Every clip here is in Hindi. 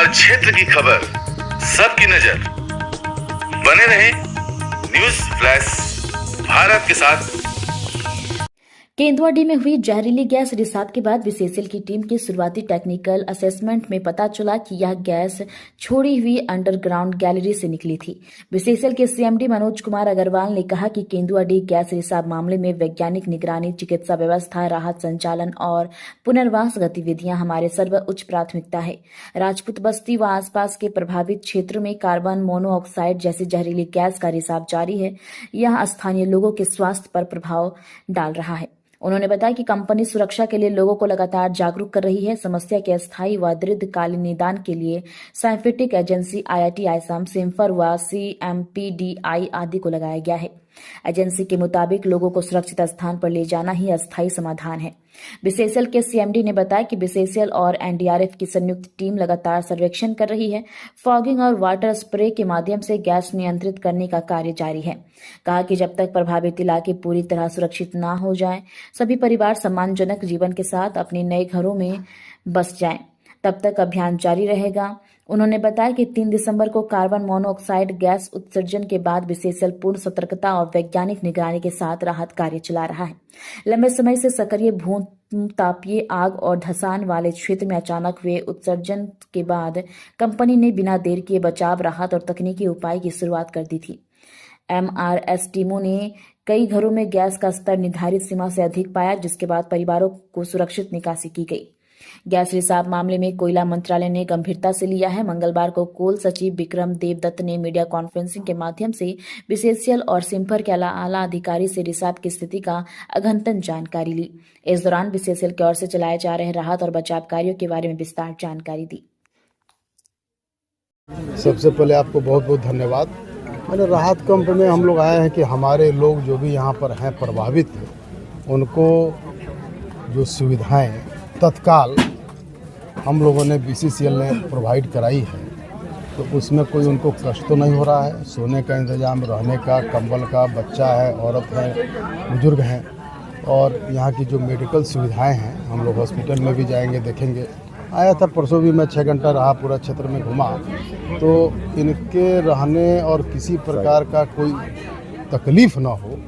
हर क्षेत्र की खबर, सबकी नजर। बने रहे न्यूज फ्लैश भारत के साथ। केंदुआडी में हुई जहरीली गैस रिसाव के बाद बीसीसीएल की टीम की शुरुआती टेक्निकल असेसमेंट में पता चला कि यह गैस छोड़ी हुई अंडरग्राउंड गैलरी से निकली थी। बीसीसीएल के सीएमडी मनोज कुमार अग्रवाल ने कहा कि केंदुआडी गैस रिसाव मामले में वैज्ञानिक निगरानी, चिकित्सा व्यवस्था, राहत संचालन और पुनर्वास गतिविधियां हमारे सर्वोच्च प्राथमिकता है। राजपूत बस्ती व आसपास के प्रभावित क्षेत्रों में कार्बन मोनोऑक्साइड जैसी जहरीली गैस का रिसाव जारी है। यह स्थानीय लोगों के स्वास्थ्य पर प्रभाव डाल रहा है। उन्होंने बताया कि कंपनी सुरक्षा के लिए लोगों को लगातार जागरूक कर रही है। समस्या के अस्थायी व दीर्घकालीन निदान के लिए scientific agency IIT Assam, CIMFR व CMPDI आदि को लगाया गया है। एजेंसी के मुताबिक लोगों को सुरक्षित स्थान पर ले जाना ही अस्थायी समाधान है। बीसीसीएल के सीएमडी ने बताया कि बीसीसीएल और एनडीआरएफ की संयुक्त टीम लगातार सर्वेक्षण कर रही है। फॉगिंग और वाटर स्प्रे के माध्यम से गैस नियंत्रित करने का कार्य जारी है। कहा कि जब तक प्रभावित इलाके पूरी तरह सुरक्षित न हो जाएं, सभी परिवार सम्मानजनक जीवन के साथ अपने नए घरों में बस जाएं, तब तक अभियान जारी रहेगा। उन्होंने बताया कि 3 दिसंबर को कार्बन मोनोऑक्साइड गैस उत्सर्जन के बाद बीसीसीएल पूर्ण सतर्कता और वैज्ञानिक निगरानी के साथ राहत कार्य चला रहा है। लंबे समय से सक्रिय भूतापीय आग और धंसान वाले क्षेत्र में अचानक हुए उत्सर्जन के बाद कंपनी ने बिना देर किए बचाव, राहत और तकनीकी उपाय की शुरुआत कर दी थी। MRS टीमों ने कई घरों में गैस का स्तर निर्धारित सीमा से अधिक पाया, जिसके बाद परिवारों को सुरक्षित निकासी की गई। गैस रिसाव मामले में कोयला मंत्रालय ने गंभीरता से लिया है। मंगलवार को कोल सचिव विक्रम देवदत्त ने मीडिया कॉन्फ्रेंसिंग के माध्यम से बीसीसीएल और सिम्फर के आला अधिकारी से रिसाव की स्थिति का अघतन जानकारी ली। इस दौरान बीसीसीएल की ओर से चलाए जा रहे राहत और बचाव कार्यों के बारे में विस्तार जानकारी दी। सबसे पहले आपको बहुत बहुत धन्यवाद। मैंने राहत कैंप में हम लोग आए हैं कि हमारे लोग जो भी यहाँ पर हैं प्रभावित, उनको जो सुविधाएं तत्काल हम लोगों ने बीसीसीएल ने प्रोवाइड कराई है, तो उसमें कोई उनको कष्ट तो नहीं हो रहा है। सोने का इंतज़ाम, रहने का, कंबल का, बच्चा है, औरत है, बुजुर्ग हैं, और यहाँ की जो मेडिकल सुविधाएं हैं, हम लोग हॉस्पिटल में भी जाएंगे, देखेंगे। आया था परसों भी, मैं 6 घंटा रहा, पूरा क्षेत्र में घुमा, तो इनके रहने और किसी प्रकार का कोई तकलीफ़ ना हो,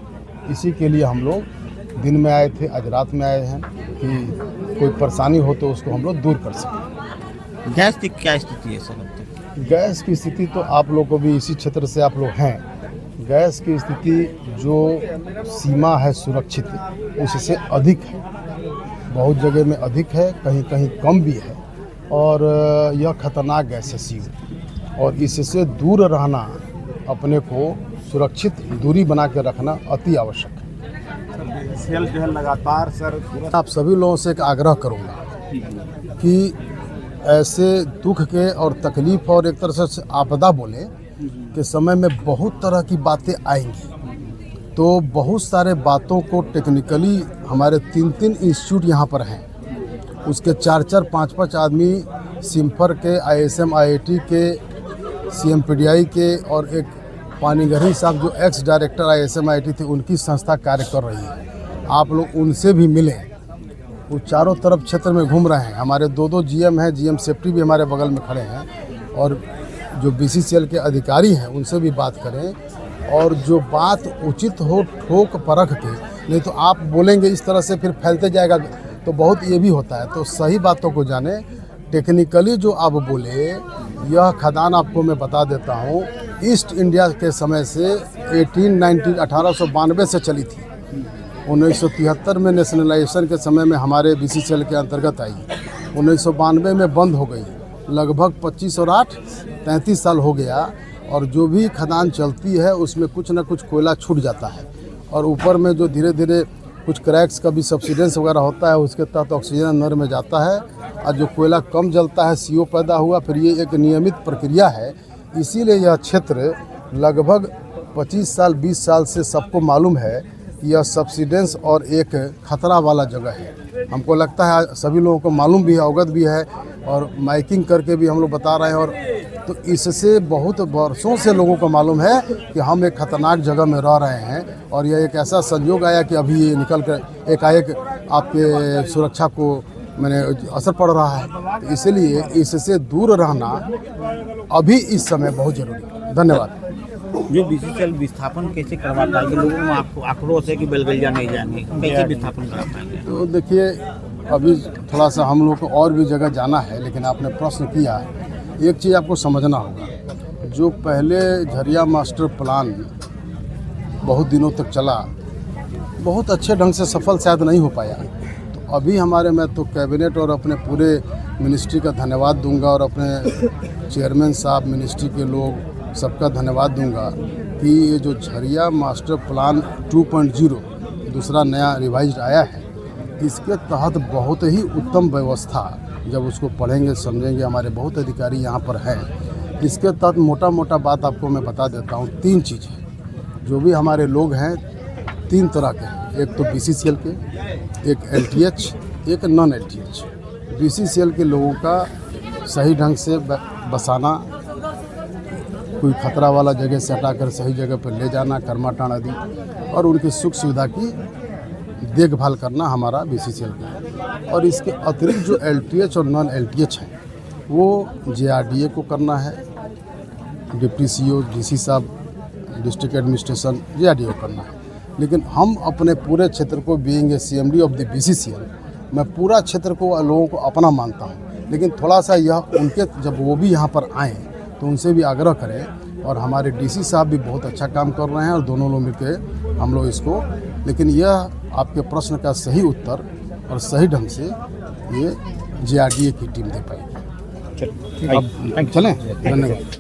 इसी के लिए हम लोग दिन में आए थे, आज रात में आए हैं कि कोई परेशानी हो तो उसको हम लोग दूर कर सकें। गैस की क्या स्थिति है सर? गैस की स्थिति तो आप लोग को भी इसी क्षेत्र से आप लोग हैं, गैस की स्थिति जो सीमा है सुरक्षित, उससे अधिक है। बहुत जगह में अधिक है, कहीं कहीं कम भी है, और यह खतरनाक गैस है CO, और इससे दूर रहना, अपने को सुरक्षित दूरी बना के रखना अति आवश्यक है। बीसीसीएल जो है लगातार सर, आप सभी लोगों से एक आग्रह करूंगा कि ऐसे दुख के और तकलीफ और एक तरह से आपदा बोले के समय में बहुत तरह की बातें आएंगी, तो बहुत सारे बातों को टेक्निकली हमारे 3-3 इंस्टीट्यूट यहाँ पर हैं, उसके 4-4, 5-5 आदमी सिम्फर के, ISM, IIT के, CMPDI के, और एक पानीगढ़ी साहब जो एक्स डायरेक्टर ISM IIT थे, उनकी संस्था कार्य कर रही है। आप लोग उनसे भी मिलें। वो चारों तरफ क्षेत्र में घूम रहे हैं। हमारे 2 GM हैं, GM सेफ्टी भी हमारे बगल में खड़े हैं, और जो बीसीसीएल के अधिकारी हैं उनसे भी बात करें, और जो बात उचित हो ठोक परख के, नहीं तो आप बोलेंगे इस तरह से फिर फैलते जाएगा, तो बहुत ये भी होता है। तो सही बातों को जाने, टेक्निकली जो आप बोले, यह खदान आपको मैं बता देता हूँ, ईस्ट इंडिया के समय से 1892 से चली थी। 1973 में नेशनलाइजेशन के समय में हमारे बीसीसीएल के अंतर्गत आई, 1992 में बंद हो गई। लगभग 25 और 8 33 साल हो गया, और जो भी खदान चलती है उसमें कुछ ना कुछ कोयला छूट जाता है, और ऊपर में जो धीरे धीरे कुछ क्रैक्स का भी सब्सिडेंस वगैरह होता है, उसके तहत ऑक्सीजन अंदर में जाता है, और जो कोयला कम जलता है CO पैदा हुआ। फिर ये एक नियमित प्रक्रिया है, इसीलिए यह क्षेत्र लगभग 25 साल 20 साल से सबको मालूम है कि यह सब्सिडेंस और एक खतरा वाला जगह है। हमको लगता है सभी लोगों को मालूम भी है, अवगत भी है, और माइकिंग करके भी हम लोग बता रहे हैं। और तो इससे बहुत वर्षों से लोगों को मालूम है कि हम एक खतरनाक जगह में रह रहे हैं, और यह एक ऐसा संयोग आया कि अभी ये निकल कर एकाएक आपके सुरक्षा को मैंने असर पड़ रहा है, तो इसलिए इससे दूर रहना अभी इस समय बहुत जरूरी है। धन्यवाद। जो बीसीसीएल विस्थापन कैसे करवा पाएंगे? लोगों में आक्रोश है कि बेलगैया नहीं जाएंगे, कैसे विस्थापन करा पाएंगे? तो देखिए, अभी थोड़ा सा हम लोग को और भी जगह जाना है, लेकिन आपने प्रश्न किया, एक चीज़ आपको समझना होगा। जो पहले झरिया मास्टर प्लान बहुत दिनों तक चला, बहुत अच्छे ढंग से सफल शायद नहीं हो पाया, तो अभी हमारे, मैं तो कैबिनेट और अपने पूरे मिनिस्ट्री का धन्यवाद दूंगा और अपने चेयरमैन साहब, मिनिस्ट्री के लोग, सबका धन्यवाद दूंगा कि ये जो झरिया मास्टर प्लान 2.0 दूसरा नया रिवाइज्ड आया है, इसके तहत बहुत ही उत्तम व्यवस्था, जब उसको पढ़ेंगे समझेंगे, हमारे बहुत अधिकारी यहाँ पर हैं। इसके तहत मोटा मोटा बात आपको मैं बता देता हूँ। 3 चीज़ है, जो भी हमारे लोग हैं 3 तरह के हैं। एक तो बीसीसीएल के, एक एलटीएच, एक नॉन एलटीएच। बीसीसीएल के लोगों का सही ढंग से बसाना, कोई खतरा वाला जगह से हटाकर सही जगह पर ले जाना, कर्माटान आदि, और उनकी सुख सुविधा की देखभाल करना हमारा बीसीसीएल का। और इसके अतिरिक्त जो एलटीएच और नॉन एलटीएच हैं, वो जेआरडीए को करना है, डिप्टी सीओ, डीसी साहब, डिस्ट्रिक्ट एडमिनिस्ट्रेशन, जेआरडीए को करना है। लेकिन हम अपने पूरे क्षेत्र को, being a CMD of the BCCL, मैं पूरा क्षेत्र को, लोगों को अपना मानता हूँ। लेकिन थोड़ा सा यह उनके, जब वो भी यहाँ पर आएँ तो उनसे भी आग्रह करें, और हमारे डीसी साहब भी बहुत अच्छा काम कर रहे हैं, और दोनों लोग मिलकर हम लोग इसको, लेकिन यह आपके प्रश्न का सही उत्तर और सही ढंग से ये जेआरडीए की टीम दे पाएगी। अब चलें। धन्यवाद।